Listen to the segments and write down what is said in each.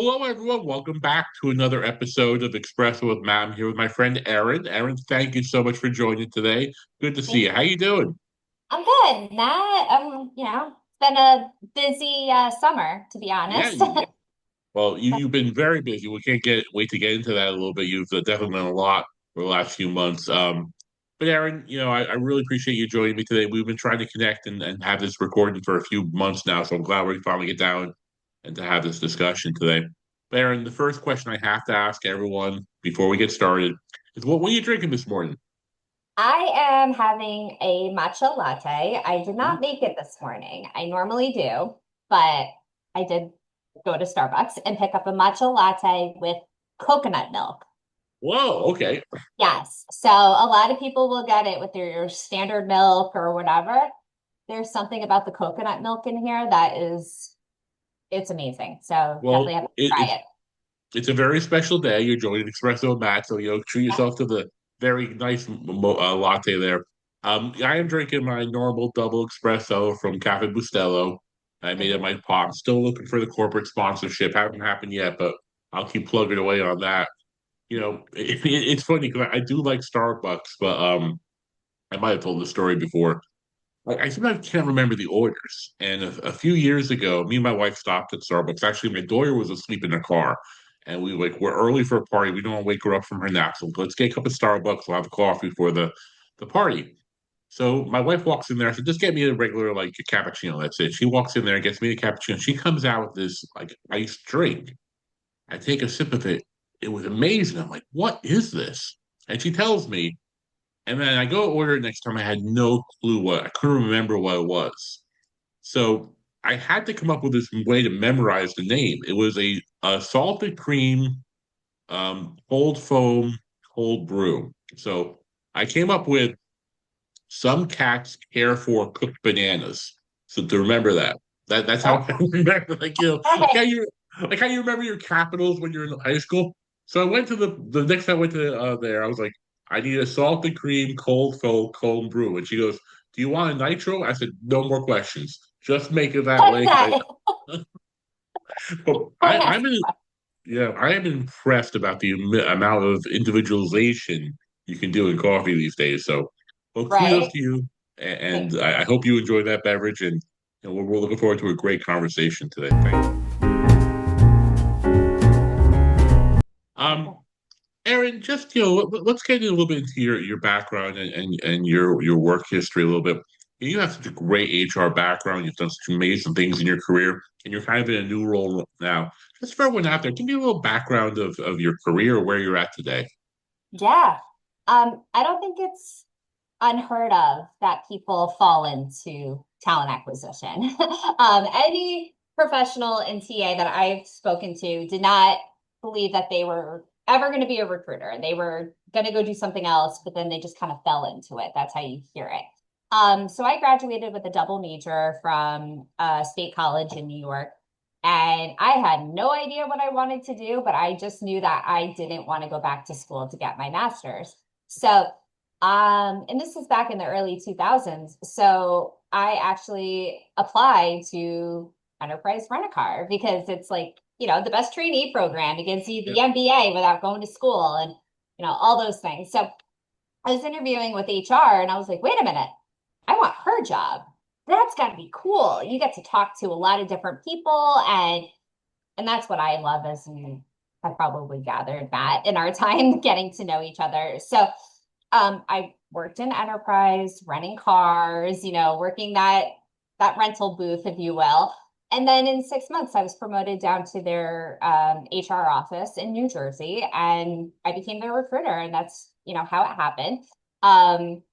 Hello, everyone. Welcome back to another episode of Espresso with Matt. I'm here with my friend Erin. Erin, thank you so much for joining today. Good to see Thank you. How you doing? I'm good, Matt. It's been a busy summer, to be Yeah. honest. Well, you've been very busy. We can't get wait to get into that a little bit. You've definitely done a lot for the last few months. But Erin, I really appreciate you joining me today. We've been trying to connect and have this recording for a few months now, so I'm glad we finally get down and to have this discussion today. But Erin, the first question I have to ask everyone before we get started is, what were you drinking this morning? I am having a matcha latte. I did Hmm? not make it this morning. I normally do, but I did go to Starbucks and pick up a matcha latte with coconut milk. Whoa, okay. Yes. So a lot of people will get it with their standard milk or whatever. There's something about the coconut milk in here that it's amazing. So definitely Well, have to it's try it. it's a very special day. You're joining Espresso with Matt, so treat yourself to the very nice latte there. I am drinking my normal double espresso from Cafe Bustelo. I made it Mhm. my pot. I'm still looking for the corporate sponsorship. Haven't happened yet, but I'll keep plugging away on that. It's funny because I do like Starbucks, but I might have told the story before. I sometimes can't remember the orders. And a few years ago, me and my wife stopped at Starbucks. Actually, my daughter was asleep in the car, and we're early for a party. We don't want to wake her up from her nap, so let's get a cup of Starbucks. We'll have coffee for the party. So my wife walks in there. I said, "Just get me a regular like a cappuccino. That's it." She walks in there, gets me a cappuccino. She comes out with this like iced drink. I take a sip of it. It was amazing. I'm like, "What is this?" And she tells me, and then I go order it next time. I had no clue what I couldn't remember what it was. So I had to come up with this way to memorize the name. It was a salted cream, cold foam, cold brew. So I came up with some cats care for cooked bananas. So to remember that. That's how I remember, Okay. like how you remember your capitals when you're in high school. So I went to the next time I went to there, I was like, I need a salted cream, cold foam, cold brew. And she goes, "Do you want a nitro?" I said, "No more questions. Just make it that That's way." that. But Don't ask. I am impressed about the amount of individualization you can do in coffee these days. So, well, kudos Right? to you, Thank and you. I hope you enjoy that beverage, and we're looking forward to a great conversation today. Thank you. Um, Erin, just let's get in a little bit into your background and your work history a little bit. You have such a great HR background. You've done such amazing things in your career, and you're kind of in a new role now. Just for everyone out there, give me a little background of your career, where you're at today. Yeah. I don't think it's unheard of that people fall into talent acquisition. Any professional in TA that I've spoken to did not believe that they were ever going to be a recruiter. They were going to go do something else, but then they just kind of fell into it. That's how you hear it. So I graduated with a double major from State College in New York. And I had no idea what I wanted to do, but I just knew that I didn't want to go back to school to get my master's. So and this is back in the early 2000s. So I actually applied to Enterprise Rent-A-Car because it's like, the best trainee program. It gives you the Yep. MBA without going to school and, all those things. So I was interviewing with HR and I was like, wait a minute, I want her job. That's got to be cool. You get to talk to a lot of different people and that's what I love as you have probably gathered that in our time getting to know each other. So I worked in enterprise, renting cars, working that rental booth, if you will. And then in 6 months, I was promoted down to their HR office in New Jersey, and I became their recruiter, and that's how it happened. Um,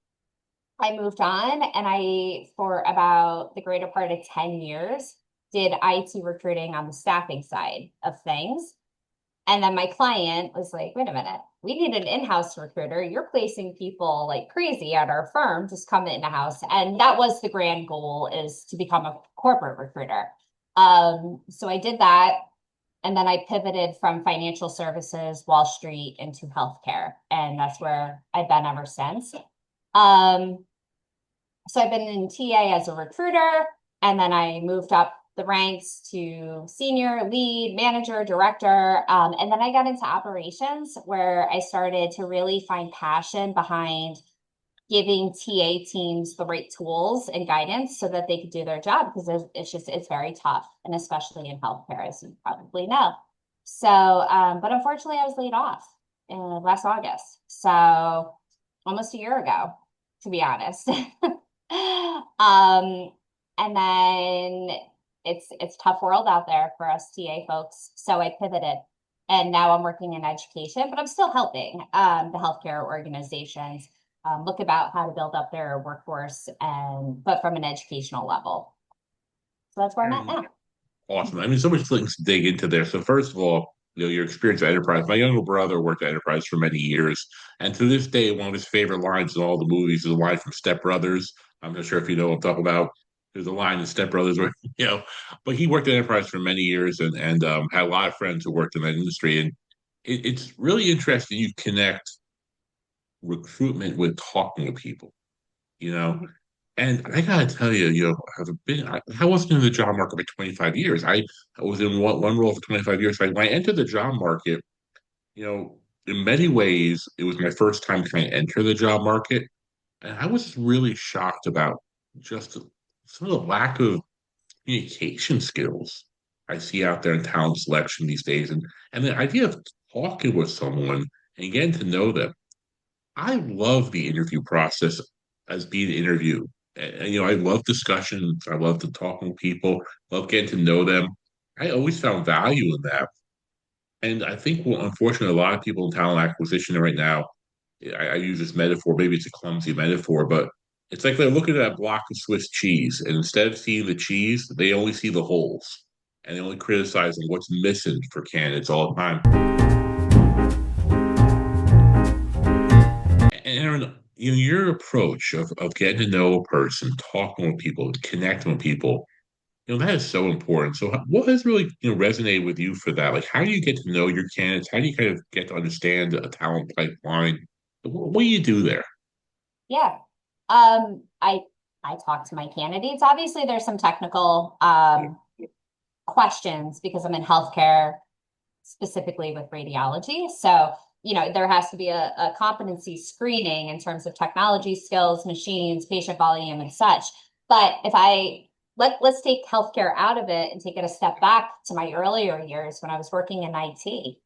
I moved on, and I for about the greater part of 10 years did IT recruiting on the staffing side of things. And then my client was like, wait a minute, we need an in-house recruiter. You're placing people like crazy at our firm. Just come in-house. And that was the grand goal, is to become a corporate recruiter. So I did that. And then I pivoted from financial services, Wall Street into healthcare. And that's where I've been ever since. So I've been in TA as a recruiter, and then I moved up the ranks to senior, lead, manager, director. And then I got into operations where I started to really find passion behind giving TA teams the right tools and guidance so that they could do their job because it's very tough, and especially in healthcare, as you probably know. So, but unfortunately, I was laid off in last August, so almost a year ago, to be honest. And then it's tough world out there for us TA folks, so I pivoted. And now I'm working in education, but I'm still helping the healthcare organizations look about how to build up their workforce and but from an educational level. So that's where I'm at Very now. awesome. I mean, so much things to dig into there. So first of all, your experience at Enterprise. My younger brother worked at Enterprise for many years, and to this day, one of his favorite lines in all the movies is a line from Step Brothers. I'm not sure if you know what I'm talking about. There's a line in Step Brothers where but he worked at Enterprise for many years and had a lot of friends who worked in that industry, and it's really interesting. You connect recruitment with talking to people. You know, Mhm. and I gotta tell you, I wasn't in the job market for 25 years. I was in one role for 25 years. Like when I entered the job market, in many ways, it was my first time trying to enter the job market. And I was really shocked about just some of the lack of communication skills I see out there in talent selection these days. And the idea of talking with someone and getting to know them. I love the interview process as being an interview. I love discussions. I love to talking to people, love getting to know them. I always found value in that. And I think, well, unfortunately, a lot of people in talent acquisition right now, I use this metaphor, maybe it's a clumsy metaphor, but it's like they're looking at a block of Swiss cheese, and instead of seeing the cheese, they only see the holes, and they only criticize what's missing for candidates all the time. And Aaron, your approach of getting to know a person, talking with people, connecting with people, that is so important. So, what has really, resonated with you for that? Like, how do you get to know your candidates? How do you kind of get to understand a talent pipeline? What do you do there? Yeah. I talk to my candidates. Obviously, there's some technical questions because I'm in healthcare, specifically with radiology. So, there has to be a competency screening in terms of technology skills, machines, patient volume, and such. But if let's take healthcare out of it and take it a step back to my earlier years when I was working in IT.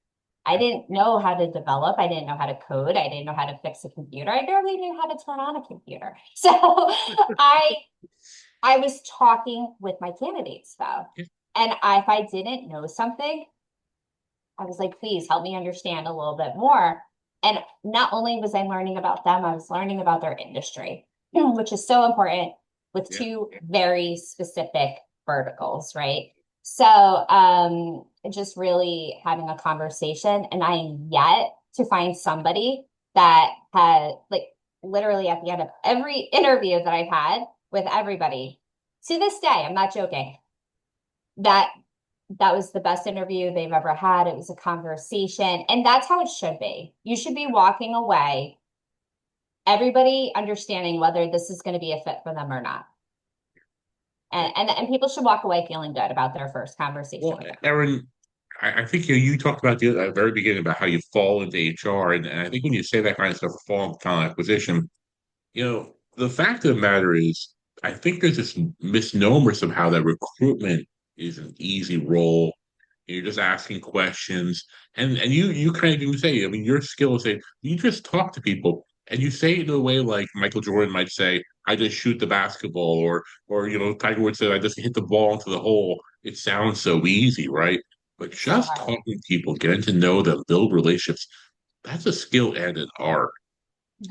I didn't know how to develop. I didn't know how to code. I didn't know how to fix a computer. I barely knew how to turn on a computer. So I I was talking with my candidates though. And if I didn't know something, I was like, please help me understand a little bit more. And not only was I learning about them, I was learning about their industry, which is so important with Yeah. two very specific verticals, right? So just really having a conversation. And I am yet to find somebody that had like literally at the end of every interview that I've had with everybody to this day, I'm not joking, that that was the best interview they've ever had. It was a conversation. And that's how it should be. You should be walking away, everybody understanding whether this is going to be a fit for them or not. And people should walk away feeling good about their first conversation Well, with them. Erin, I think you talked about at the very beginning about how you fall into HR, and I think when you say that kind of stuff, fall into talent acquisition, the fact of the matter is, I think there's this misnomer somehow that recruitment is an easy role. You're just asking questions, and you kind of even say, I mean, your skill is say you just talk to people, and you say it in a way like Michael Jordan might say, "I just shoot the basketball," or Tiger Woods said, "I just hit the ball into the hole." It sounds so easy, right? But It's so just hard. talking to people, getting to know them, build relationships, that's a skill and an art.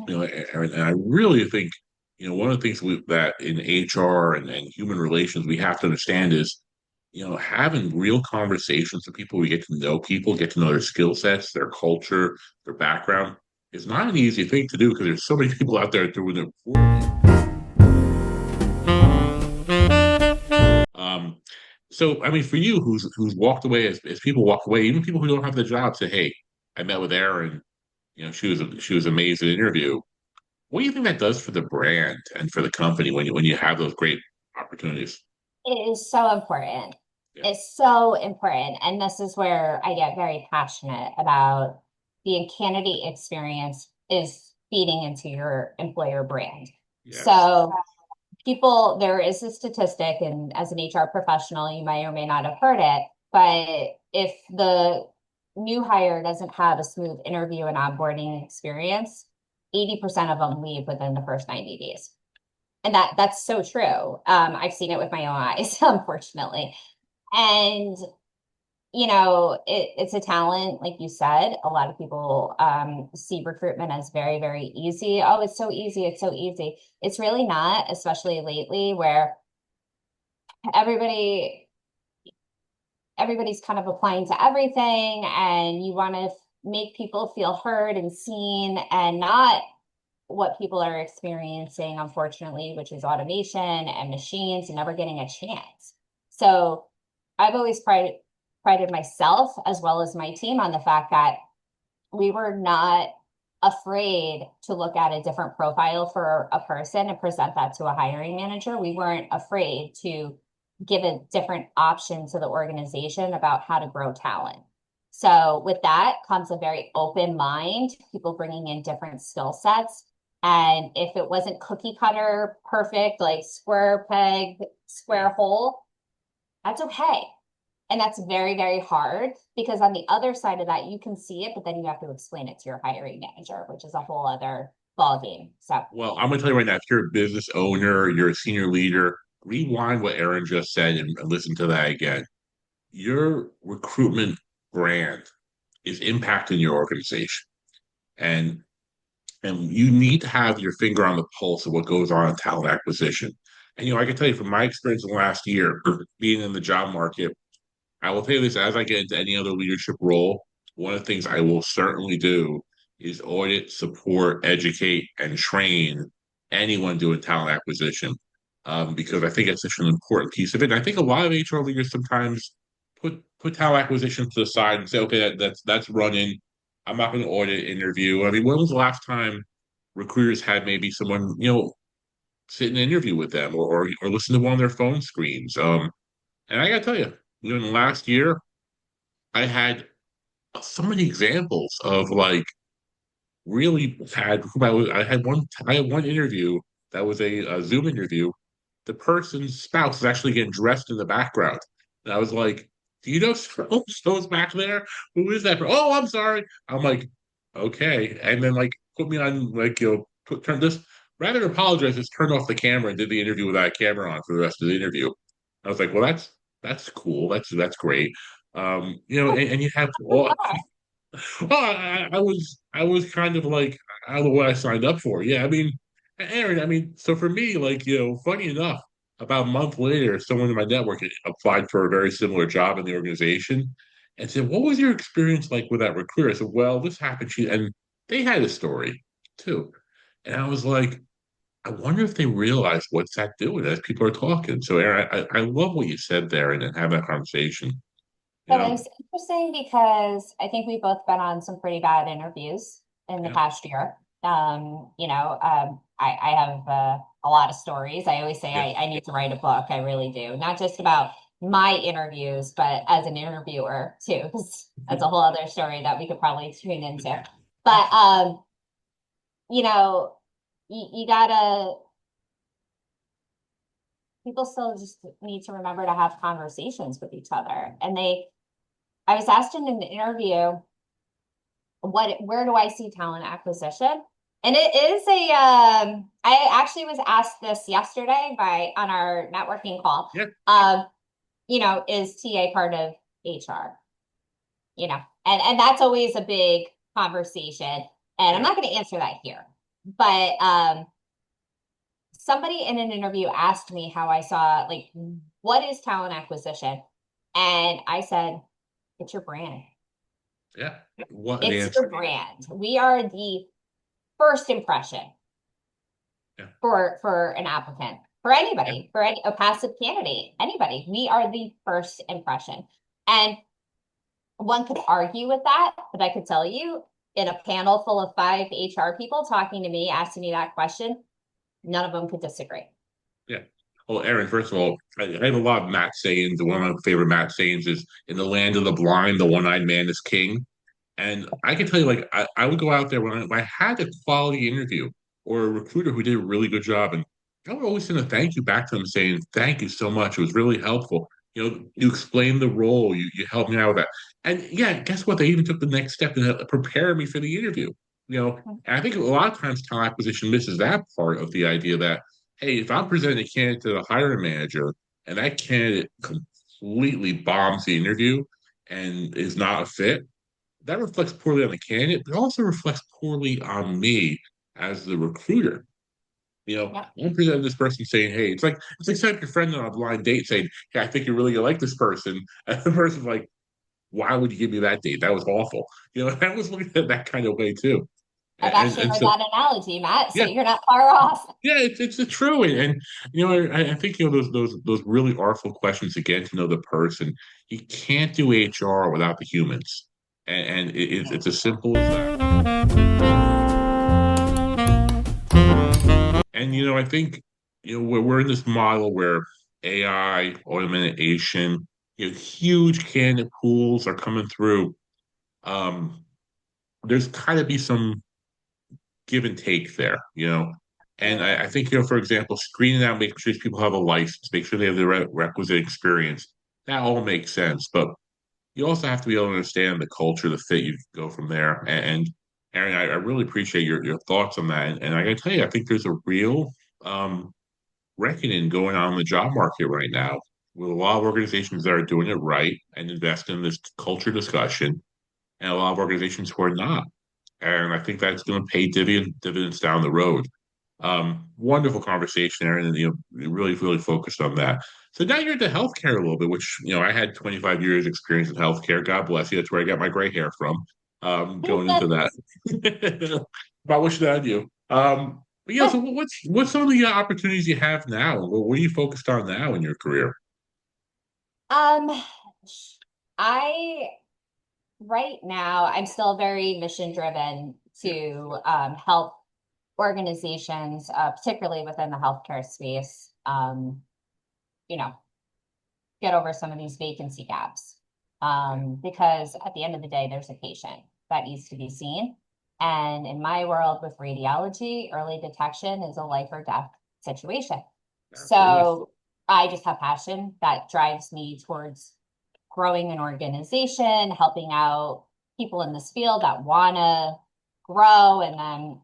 And I really think, one of the things that in HR and human relations we have to understand is, having real conversations with people, we get to know people, get to know their skill sets, their culture, their background, is not an easy thing to do because there's so many people out there doing it poorly. Um, so I mean, for you, who's walked away as people walk away, even people who don't have the job, say, "Hey, I met with Erin. She was amazing interview." What do you think that does for the brand and for the company when you have those great opportunities? It is so important. Yeah. It's so important. And this is where I get very passionate about the candidate experience is feeding into your employer brand. Yes. So people, there is a statistic, and as an HR professional, you may or may not have heard it, but if the new hire doesn't have a smooth interview and onboarding experience, 80% of them leave within the first 90 days. And that's so true. I've seen it with my own eyes, unfortunately. And it's a talent, like you said. A lot of people see recruitment as very, very easy. Oh, it's so easy. It's so easy. It's really not, especially lately where everybody everybody's kind of applying to everything, and you want to make people feel heard and seen, and not what people are experiencing, unfortunately, which is automation and machines and never getting a chance. So I've always prided myself as well as my team on the fact that we were not afraid to look at a different profile for a person and present that to a hiring manager. We weren't afraid to give a different option to the organization about how to grow talent. So with that comes a very open mind, people bringing in different skill sets. And if it wasn't cookie cutter, perfect, like square peg, Yeah. square hole, that's okay. And that's very, very hard because on the other side of that, you can see it, but then you have to explain it to your hiring manager, which is a whole other ball game. So Well, I'm gonna tell you right now, if you're a business owner, you're a senior leader, rewind what Erin just said and listen to that again. Your recruitment brand is impacting your organization. And and you need to have your finger on the pulse of what goes on in talent acquisition. And I can tell you from my experience in the last year, being in the job market, I will tell you this as I get into any other leadership role, one of the things I will certainly do is audit, support, educate, and train anyone doing talent acquisition. Because I think it's such an important piece of it. And I think a lot of HR leaders sometimes put talent acquisition to the side and say, okay, that's running. I'm not going to audit interview. I mean, when was the last time recruiters had maybe someone, sit in an interview with them or listen to one of their phone screens? And I gotta tell you, in the last year, I had so many examples of like really had I had one interview that was a Zoom interview. The person's spouse is actually getting dressed in the background. And I was like, do you know Stone's back there? Who is that? Oh, I'm sorry. I'm like, okay. And then like put me on like turn this rather than apologize, just turned off the camera and did the interview without a camera on for the rest of the interview. I was like, well, that's cool. That's great. And you have all well, I was kind of like, I don't know what I signed up for. Yeah, I mean, Aaron, I mean, so for me, like, funny enough, about a month later, someone in my network had applied for a very similar job in the organization and said, what was your experience like with that recruiter? I said, well, this happened. And they had a story too. And I was like, I wonder if they realize what's that doing as people are talking. So, Aaron, I love what you said there and have that conversation. You So know, it's interesting because I think we've both been on some pretty bad interviews in the yeah, past year. I have a lot of stories. I always say yeah, I need to write a book. I really do. Not just about my interviews, but as an interviewer too, because that's a whole other story that we could probably tune into. But you know, you gotta people still just need to remember to have conversations with each other. I was asked in an interview, where do I see talent acquisition? And it is I actually was asked this yesterday by on our networking call. yeah, Is TA part of HR? And that's always a big conversation. And I'm yeah. not going to answer that here. But somebody in an interview asked me how I saw, like, what is talent acquisition? And I said, it's your brand. Yeah. What the It's answer? your brand. We are the first impression Yeah. for an applicant, for Yeah. anybody, for a passive candidate, anybody. We are the first impression. And one could argue with that, but I could tell you in a panel full of 5 HR people talking to me, asking me that question, none of them could disagree. Yeah. Well, Erin, first of all, I have a lot of Matt sayings. One of my favorite Matt sayings is, "In the land of the blind, the one-eyed man is king." And I can tell you, like, I would go out there when I had a quality interview or a recruiter who did a really good job, and I would always send a thank you back to them saying, "Thank you so much. It was really helpful. You explained the role, you helped me out with that." And yeah, guess what? They even took the next step and prepared me for the interview. And I think a lot of times talent acquisition misses that part of the idea that, hey, if I'm presenting a candidate to the hiring manager and that candidate completely bombs the interview and is not a fit, that reflects poorly on the candidate, but also reflects poorly on me as the recruiter. Yeah. I'm presenting this person saying, "Hey," it's like sending your friend on a blind date saying, "Hey, I think you're really gonna like this person," and the person's like, "Why would you give me that date? That was awful." I was looking at that kind of way too, I've and actually and heard so that analogy, Matt, so yeah, you're not far off. yeah, it's a true, and I think those really artful questions to get to know the person. You can't do HR without the humans, and it's as simple as that. And I think we're in this model where AI, automation, huge candidate pools are coming through. Um, there's got to be some give and take there, And I think, for example, screening out, making sure these people have a license, make sure they have the requisite experience. That all makes sense, but you also have to be able to understand the culture, the fit. You go from there. And Aaron, I really appreciate your thoughts on that. And I got to tell you, I think there's a real um, reckoning going on in the job market right now with a lot of organizations that are doing it right and invest in this culture discussion, and a lot of organizations who are not. And I think that's going to pay dividends down the road. Wonderful conversation, Aaron, and really, really focused on that. So now you're into healthcare a little bit, which I had 25 years experience in healthcare. God bless you. That's where I got my gray hair from. Going into that, I wish that I knew. But yeah, so what's some of the opportunities you have now? What are you focused on now in your career? Um, I right now I'm still very mission driven Yeah, to help organizations, particularly within the healthcare space, you know, get over some of these vacancy gaps. yeah, Because at the end of the day, there's a patient that needs to be seen. And in my world with radiology, early detection is a life or death situation. absolutely. So I just have passion that drives me towards growing an organization, helping out people in this field that want to grow, and then,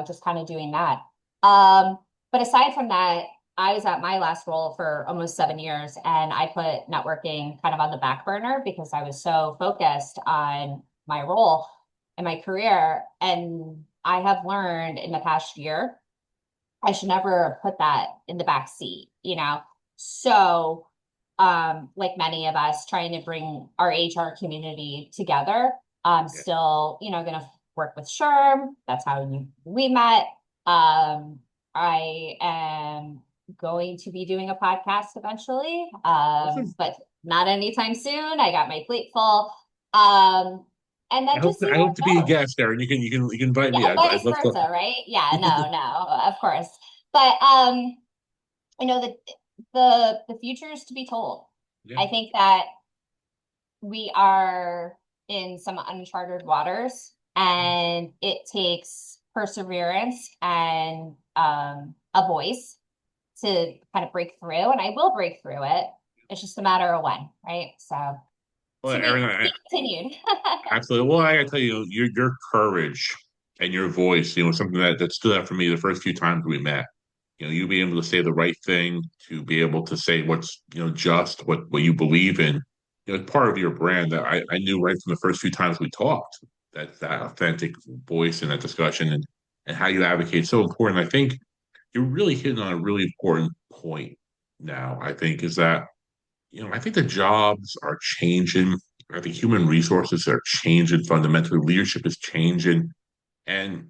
just kind of doing that. But aside from that, I was at my last role for almost 7 years, and I put networking kind of on the back burner because I was so focused on my role and my career. And I have learned in the past year, I should never put that in the back seat, So, like many of us trying to bring our HR community together, I'm Yeah. still, gonna work with Sherm. That's how we met. I am going to be doing a podcast eventually, Awesome. but not anytime soon. I got my plate full. Um, and I then hope just to, see I where hope it to be a goes. guest, Aaron. You can invite Yeah, me. I'd vice love to. versa, right? Yeah, no, of course. But the the future is to be told. Yeah. I think that we are in some uncharted waters, and it takes perseverance and a voice to kind of break through, and I will break through it. It's just a matter of when, right? So Well, to Aaron, be continued. absolutely. Well, I gotta tell you, your courage and your voice, something that stood out for me the first few times we met. You being able to say the right thing, to be able to say what's just what you believe in. It's part of your brand that I knew right from the first few times we talked. That authentic voice in that discussion, and how you advocate is so important. I think you're really hitting on a really important point now. I think is that I think the jobs are changing. I think human resources are changing fundamentally. Leadership is changing, and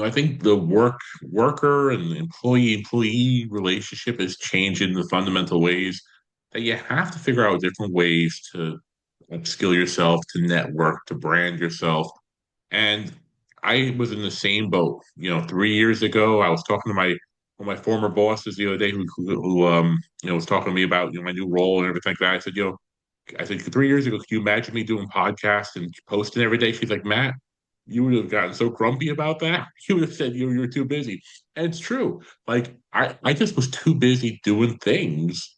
I think the worker and employee relationship is changing in the fundamental ways that you have to figure out different ways to upskill yourself, to network, to brand yourself. And I was in the same boat. 3 years ago, I was talking to one of my former bosses the other day who was talking to me about my new role and everything like that. I said, I think 3 years ago, can you imagine me doing podcasts and posting every day? She's like, Matt, you would have gotten so grumpy about that. You would have said you were too busy. And it's true. Like I just was too busy doing things,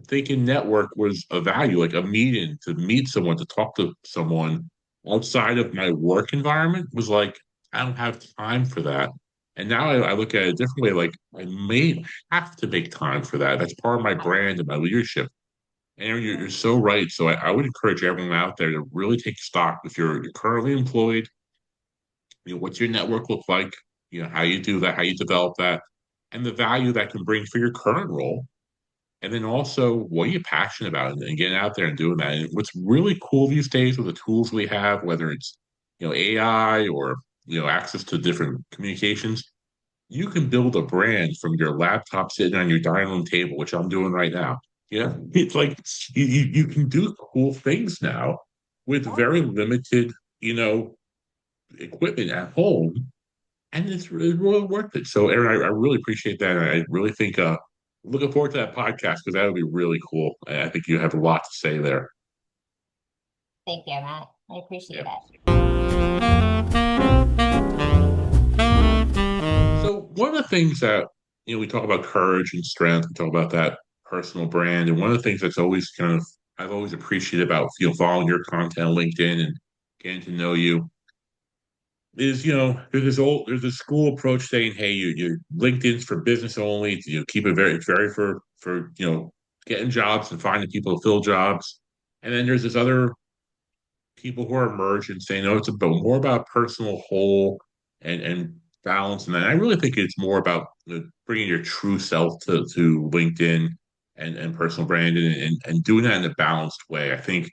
thinking network was a value, like a meeting to meet someone, to talk to someone outside of my work environment was like, I don't have time for that. And now I look at it a different way. Like I may have to make time for that. That's part of my brand and my leadership. Aaron, you're so right. So I would encourage everyone out there to really take stock. If you're currently employed, what's your network look like? How you do that, how you develop that, and the value that can bring for your current role. And then also, what are you passionate about, and getting out there and doing that. And what's really cool these days with the tools we have, whether it's AI or access to different communications, you can build a brand from your laptop sitting on your dining room table, which I'm doing right now. It's like you can do cool things now with Yeah. very limited, you know, equipment at home, and it's really worth it. So, Aaron, I really appreciate that. And I really think looking forward to that podcast because that would be really cool. I think you have a lot to say there. Thank you, Matt. I appreciate Yeah. it. So one of the things that we talk about courage and strength, we talk about that personal brand, and one of the things that's always I've always appreciated about following your content on LinkedIn and getting to know you is there's this school approach saying, hey, you LinkedIn's for business only. Keep it very for getting jobs and finding people to fill jobs, and then there's this other people who are emerging saying, no, it's about more about personal whole and balance. And I really think it's more about bringing your true self to LinkedIn and personal branding and doing that in a balanced way. I think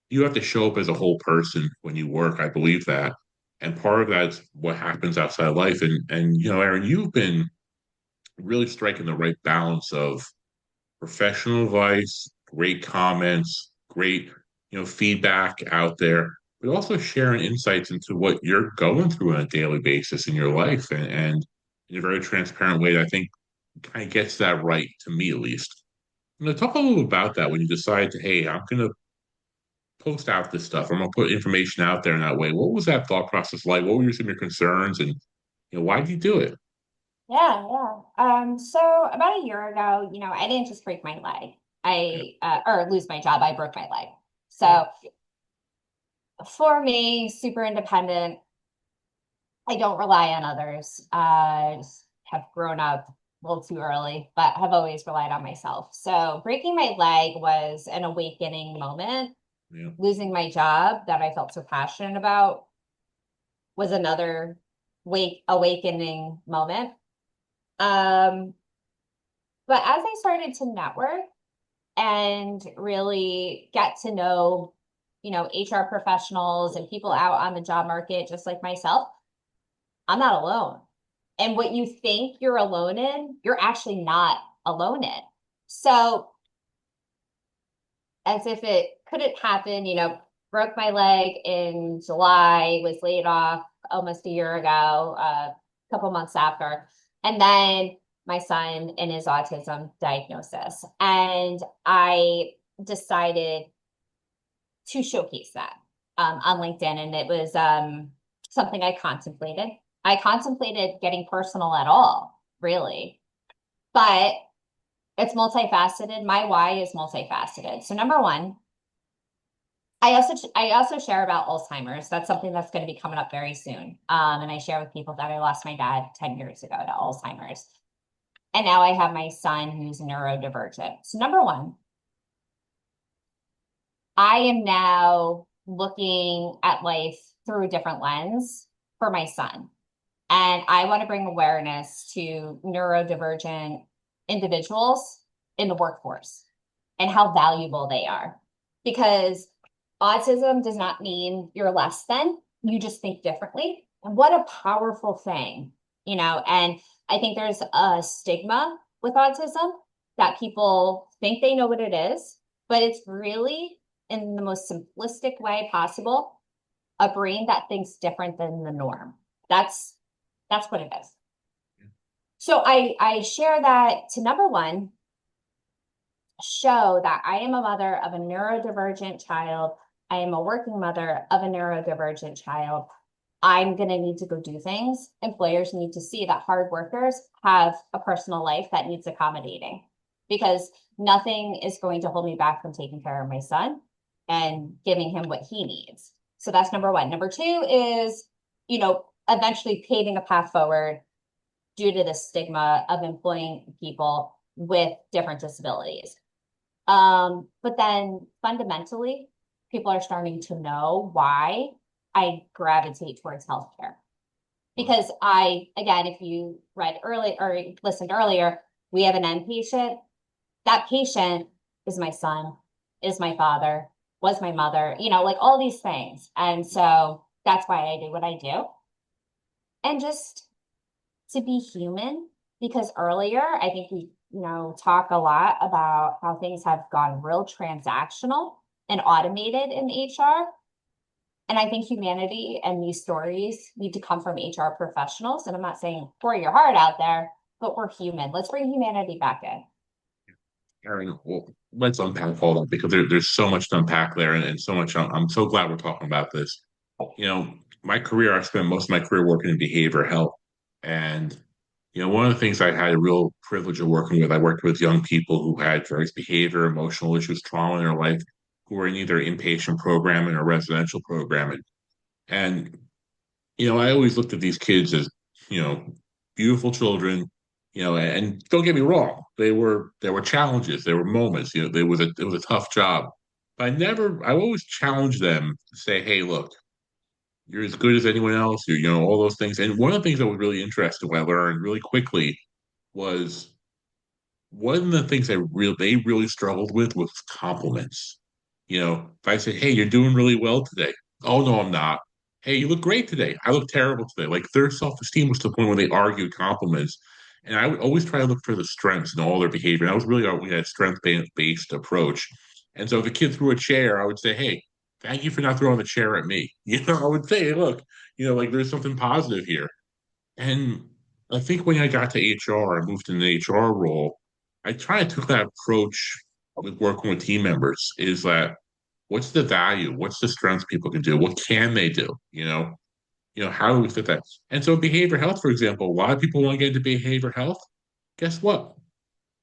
you have to show up as a whole person when you work. I believe that. And part of that's what happens outside of life. And Aaron, you've been really striking the right balance of professional advice, great comments, great, feedback out there, but also sharing insights into what you're going through on a daily basis in your life and in a very transparent way that I think kind of gets that right to me at least. Talk a little about that when you decide to, hey, I'm gonna post out this stuff. I'm gonna put information out there in that way. What was that thought process like? What were some of your concerns and why did you do it? Yeah, yeah. So about a year ago, I didn't just break my leg. Yeah, Or lose my job. I broke my leg. yeah, So for me, super independent. I don't rely on others. I just have grown up a little too early, but have always relied on myself. So breaking my leg was an awakening moment. yeah, Losing my job that I felt so passionate about was another awakening moment. Um, but as I started to network and really get to know, HR professionals and people out on the job market, just like myself, I'm not alone. And what you think you're alone in, you're actually not alone in. So, as if it couldn't happen, broke my leg in July, was laid off almost a year ago, a couple months after. And then my son and his autism diagnosis. And I decided to showcase that on LinkedIn. And it was something I contemplated. I contemplated getting personal at all, really. But it's multifaceted. My why is multifaceted. So number one, I also share about Alzheimer's. That's something that's going to be coming up very soon. And I share with people that I lost my dad 10 years ago to Alzheimer's. And now I have my son who's neurodivergent. So number one, I am now looking at life through a different lens for my son. And I want to bring awareness to neurodivergent individuals in the workforce and how valuable they are. Because autism does not mean you're less than, you just think differently. And what a powerful thing, And I think there's a stigma with autism that people think they know what it is, but it's really, in the most simplistic way possible, a brain that thinks different than the norm. That's what it is. So I share that to number one, show that I am a mother of a neurodivergent child. I am a working mother of a neurodivergent child. I'm going to need to go do things. Employers need to see that hard workers have a personal life that needs accommodating because nothing is going to hold me back from taking care of my son and giving him what he needs. So that's number one. Number two is, eventually paving a path forward due to the stigma of employing people with different disabilities. But then fundamentally, people are starting to know why I gravitate towards healthcare. Because again, if you read early or listened earlier, we have an end patient. That patient is my son, is my father, was my mother, like all these things. And so that's why I do what I do. And just to be human, because earlier I think we, talk a lot about how things have gone real transactional and automated in HR. And I think humanity and these stories need to come from HR professionals. And I'm not saying pour your heart out there, but we're human. Let's bring humanity back in. Erin, well, let's unpack all that because there's so much to unpack there and so much. I'm so glad we're talking about this. You know, my career, I spent most of my career working in behavioral health. And, one of the things I had a real privilege of working with, I worked with young people who had various behavior, emotional issues, trauma in their life, who were in either inpatient programming or residential programming. And I always looked at these kids as, you know, beautiful children, and don't get me wrong, there were challenges, there were moments, it was a tough job. But I always challenged them to say, hey, look, you're as good as anyone else, all those things. And one of the things that was really interesting, what I learned really quickly was one of the things they really struggled with was compliments. If I say, "Hey, you're doing really well today," "Oh no, I'm not." "Hey, you look great today." "I look terrible today." Like their self-esteem was to the point where they argued compliments, and I would always try to look for the strengths in all their behavior. And I was really we had a strength-based approach, and so if a kid threw a chair, I would say, "Hey, thank you for not throwing the chair at me." I would say, "Look, like there's something positive here." And I think when I got to HR and moved into the HR role, I kind of took that approach with working with team members is that what's the value? What's the strengths people can do? What can they do? How do we fit that? And so behavior health, for example, a lot of people want to get into behavior health. Guess what?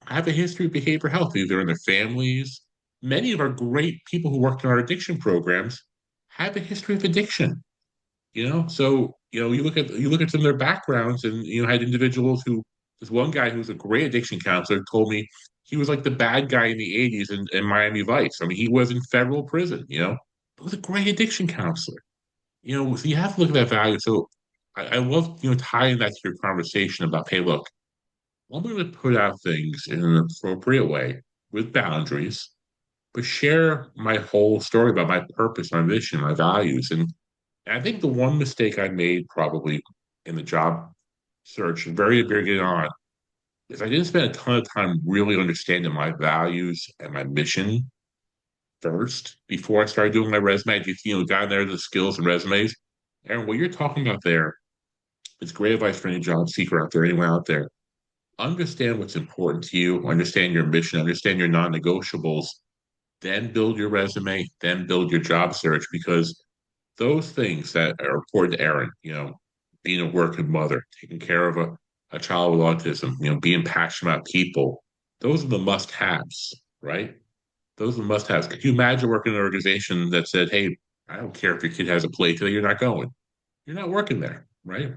I have a history of behavior health, either in their families. Many of our great people who worked in our addiction programs have a history of addiction. So you look at some of their backgrounds, and had individuals who this one guy who's a great addiction counselor told me he was like the bad guy in the 80s in Miami Vice. I mean, he was in federal prison, but was a great addiction counselor. So you have to look at that value. So I love tying that to your conversation about, hey, look, I'm going to put out things in an appropriate way with boundaries, but share my whole story about my purpose, my mission, my values. And I think the one mistake I made probably in the job search very, very early on is I didn't spend a ton of time really understanding my values and my mission first before I started doing my resume. I just, got in there the skills and resumes. And what you're talking about there is great advice for any job seeker out there, anyone out there. Understand what's important to you, understand your mission, understand your non-negotiables, then build your resume, then build your job search because those things that are important to Erin, being a working mother, taking care of a child with autism, being passionate about people, those are the must-haves, right? Those are the must-haves. Could you imagine working in an organization that said, hey, I don't care if your kid has a play today, you're not going. You're not working there, right?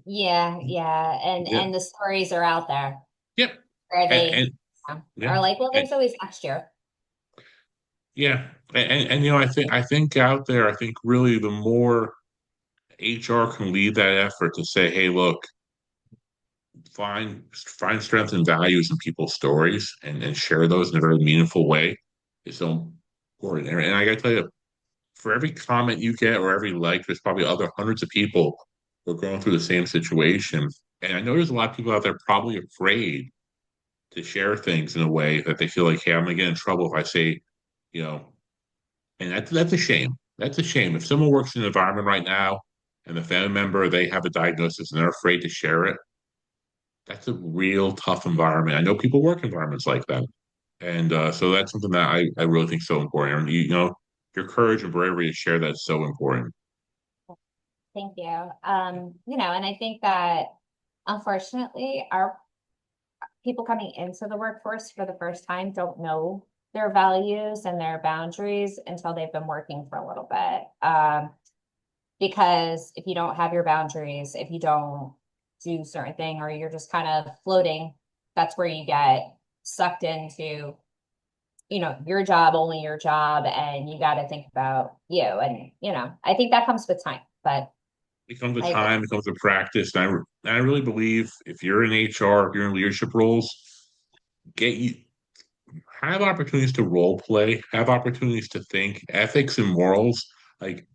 Yeah. And Yeah. and the stories are out there Yep. where And, they and yeah. are like, well, And, there's always next year. yeah. And I think out there, I think really the more HR can lead that effort to say, hey, look, find strength and values in people's stories and share those in a very meaningful way is so important. And I gotta tell you, for every comment you get or every like, there's probably other hundreds of people who are going through the same situation. And I know there's a lot of people out there probably afraid to share things in a way that they feel like, hey, I'm gonna get in trouble if I say, you know, and that's a shame. That's a shame. If someone works in an environment right now and the family member they have a diagnosis and they're afraid to share it, that's a real tough environment. I know people work environments like that. And so that's something that I really think is so important. And your courage and bravery to share that is so important. Thank you. And I think that unfortunately, our people coming into the workforce for the first time don't know their values and their boundaries until they've been working for a little bit. Because if you don't have your boundaries, if you don't do certain thing, or you're just kind of floating, that's where you get sucked into, your job, only your job, and you got to think about you. And, I think that comes with time, but It comes a I agree. time, it comes a practice. And I really believe if you're in HR, if you're in leadership roles, get you have opportunities to role play, have opportunities to think, ethics and morals. Like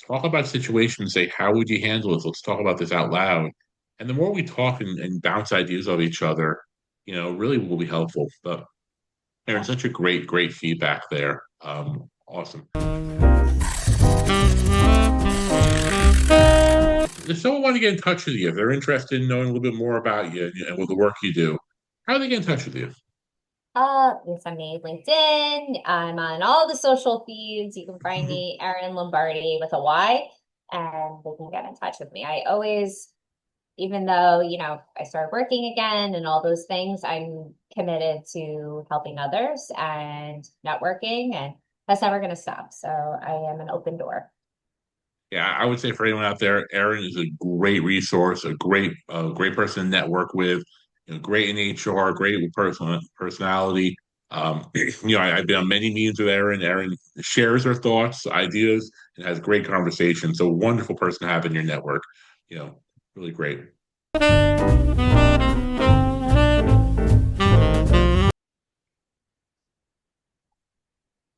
talk about situations, say, how would you handle this? Let's talk about this out loud. And the more we talk and bounce ideas off each other, really will be helpful. But Aaron, Yeah. such a great feedback there. Awesome. If someone want to get in touch with you, if they're interested in knowing a little bit more about you and with the work you do, how do they get in touch with you? Yes, I'm made LinkedIn. I'm on all the social feeds. You can find me, Erin Lombardy with a Y, and they can get in touch with me. I always, even though, I started working again and all those things, I'm committed to helping others and networking, and that's never going to stop. So I am an open door. Yeah, I would say for anyone out there, Erin is a great resource, a great person to network with, great in HR, great with personality. I've been on many meetings with Erin. Erin shares her thoughts, ideas, and has great conversations. So wonderful person to have in your network. Really great.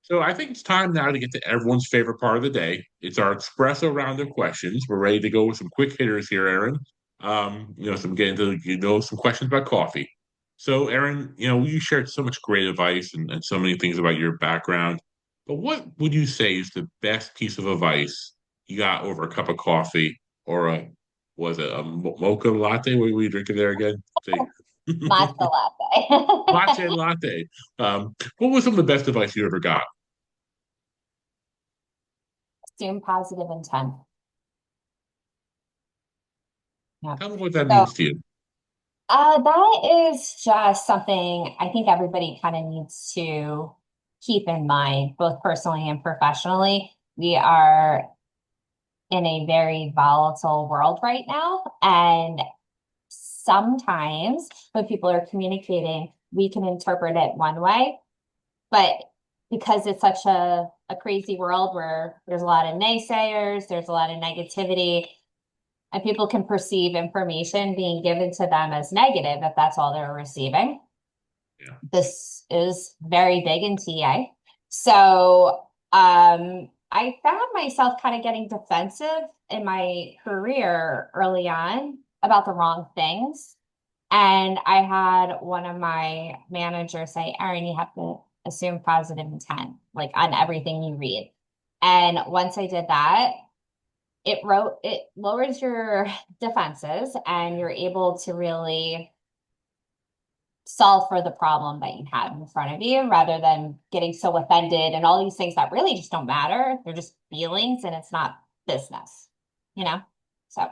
So I think it's time now to get to everyone's favorite part of the day. It's our espresso round of questions. We're ready to go with some quick hitters here, Aaron. Some getting to some questions about coffee. So, Aaron, you shared so much great advice and so many things about your background. But what would you say is the best piece of advice you got over a cup of coffee or was it a mocha latte? What were you drinking there again? Say Matcha matcha latte. latte. What was some of the best advice you ever got? Assume positive intent. Yeah. Tell me what that So means to you. that is just something I think everybody kind of needs to keep in mind, both personally and professionally. We are in a very volatile world right now. And sometimes when people are communicating, we can interpret it one way, but because it's such a crazy world where there's a lot of naysayers, there's a lot of negativity, and people can perceive information being given to them as negative if that's all they're receiving. Yeah. This is very big in TA. So I found myself kind of getting defensive in my career early on about the wrong things. And I had one of my managers say, Erin, you have to assume positive intent, like on everything you read. And once I did that, it lowers your defenses and you're able to really solve for the problem that you have in front of you rather than getting so offended and all these things that really just don't matter. They're just feelings and it's not business, you know? So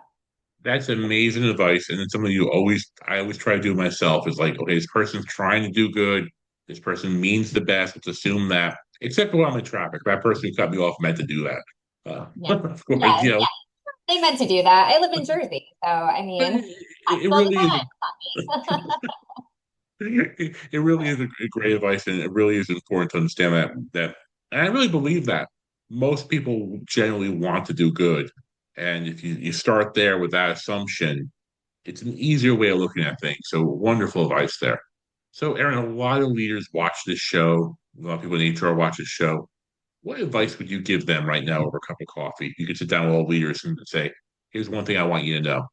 That's amazing advice, and it's something I always try to do myself. Is like, okay, this person's trying to do good. This person means the best. Let's assume that. Except when I'm in traffic, that person who cut me off meant to do that. yeah. Of course, Yeah, yeah. They meant to do that. I live in Jersey. So I but mean, it happens all the really is. time. It really is a great advice, and it really is important to understand and I really believe that most people generally want to do good, and if you start there with that assumption, it's an easier way of looking at things. So wonderful advice there. So Aaron, a lot of leaders watch this show. A lot of people in HR watch this show. What advice would you give them right now over a cup of coffee? You could sit down with all leaders and say, "Here's one thing I want you to know."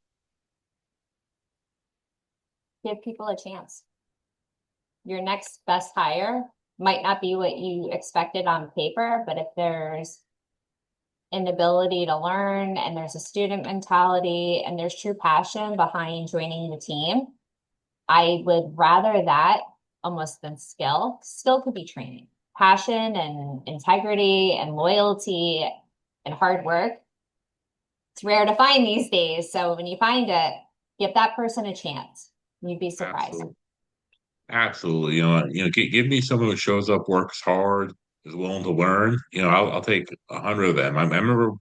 Give people a chance. Your next best hire might not be what you expected on paper, but if there's an ability to learn and there's a student mentality and there's true passion behind joining the team, I would rather that almost than skill. Skill could be training. Passion and integrity and loyalty and hard work. It's rare to find these days. So when you find it, give that person a chance. You'd be surprised. Absolutely. Absolutely. Give me someone who shows up, works hard, is willing to learn. I'll take 100 of them. I remember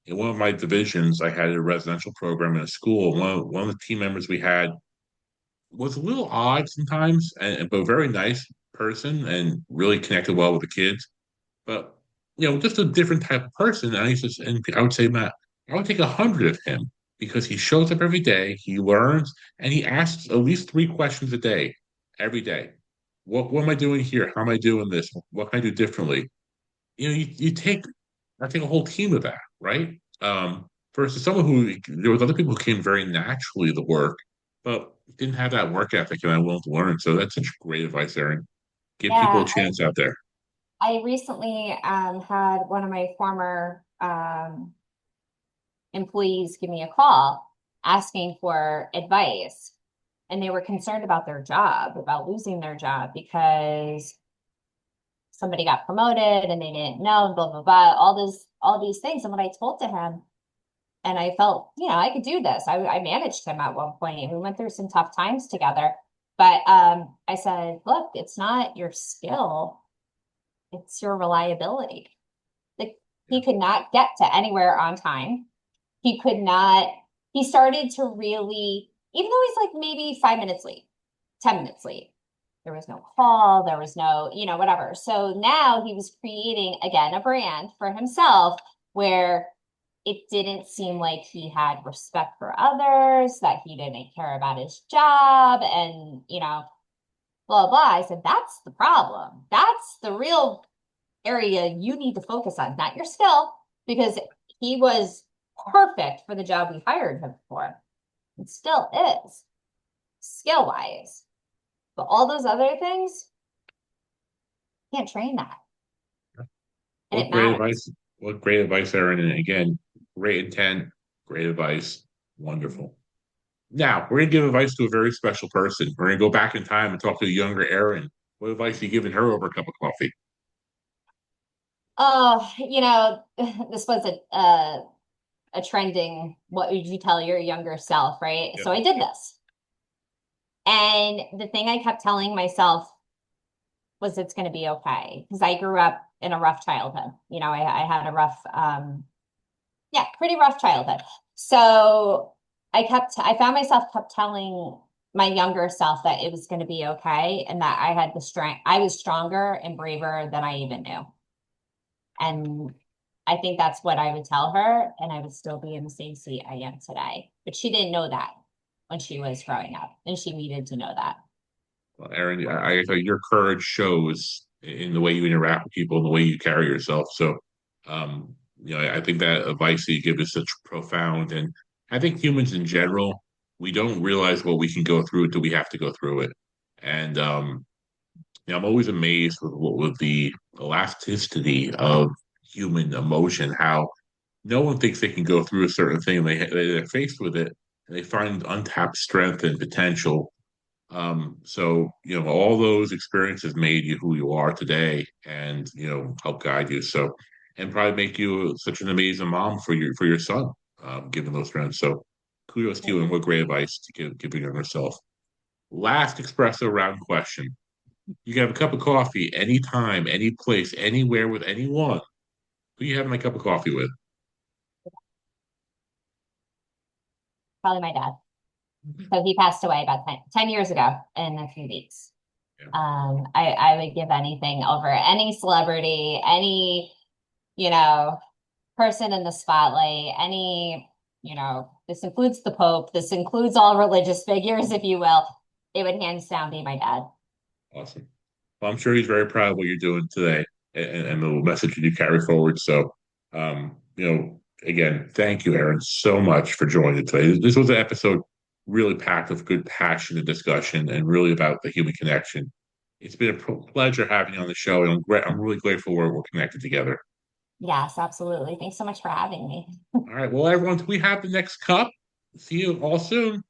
in one of my divisions, I had a residential program in a school. One of the team members we had was a little odd sometimes, but a very nice person and really connected well with the kids. But just a different type of person. And I would say, Matt, I would take 100 of him because he shows up every day, he learns, and he asks at least 3 questions a day, every day. What am I doing here? How am I doing this? What can I do differently? I take a whole team of that, right? Versus someone who there was other people who came very naturally to work, but didn't have that work ethic and I'm willing to learn. So that's such great advice, Erin. Give people a Yeah, chance out there. I recently had one of my former employees give me a call asking for advice. And they were concerned about their job, about losing their job because somebody got promoted and they didn't know, and blah, blah, blah, all these things. And what I told to him, and I felt, I could do this. I managed him at one point. We went through some tough times together. But I said, look, it's not your skill, it's your reliability. Like he could not get to anywhere on time. He could not, he started to really, even though he's like maybe 5 minutes late, 10 minutes late, there was no call, there was no, whatever. So now he was creating again a brand for himself where it didn't seem like he had respect for others, that he didn't care about his job, and, blah, blah. I said, that's the problem. That's the real area you need to focus on, not your skill, because he was perfect for the job we hired him for. It still is, skill wise. But all those other things, you can't train that. And What it great matters. advice. What great advice, Erin. And again, great intent, great advice. Wonderful. Now, we're going to give advice to a very special person. We're going to go back in time and talk to a younger Erin. What advice are you giving her over a cup of coffee? Oh, this was a trending, what would you tell your younger self, right? Yeah. So I did this. And the thing I kept telling myself was it's going to be okay. Because I grew up in a rough childhood. I had a rough, pretty rough childhood. So I found myself kept telling my younger self that it was going to be okay and that I had the strength, I was stronger and braver than I even knew. And I think that's what I would tell her. And I would still be in the same seat I am today. But she didn't know that when she was growing up. And she needed to know that. Well, Erin, I thought your courage shows in the way you interact with people and the way you carry yourself. So, I think that advice that you give is such profound. And I think humans in general, we don't realize what we can go through until we have to go through it. And I'm always amazed with the elasticity of human emotion, how no one thinks they can go through a certain thing. They're faced with it and they find untapped strength and potential. So, all those experiences made you who you are today and, help guide you. So, and probably make you such an amazing mom for your son, given those strengths. So kudos to you and what great advice to give your younger self. Last espresso round question. You can have a cup of coffee anytime, any place, anywhere with anyone. Who you having my cup of coffee with? Probably my dad. So he passed away about 10 years ago in a few weeks. Yeah, I would give anything over any celebrity, any, you know, person in the spotlight, this includes the Pope, this includes all religious figures, if you will. It would hands down be my dad. awesome. Well, I'm sure he's very proud of what you're doing today and the message that you carry forward. So, again, thank you, Erin, so much for joining today. This was an episode really packed with good passion and discussion and really about the human connection. It's been a pleasure having you on the show, and I'm really grateful we're connected together. Yes, absolutely. Thanks so much for having me. All right. Well, everyone, we have the next cup. See you all soon.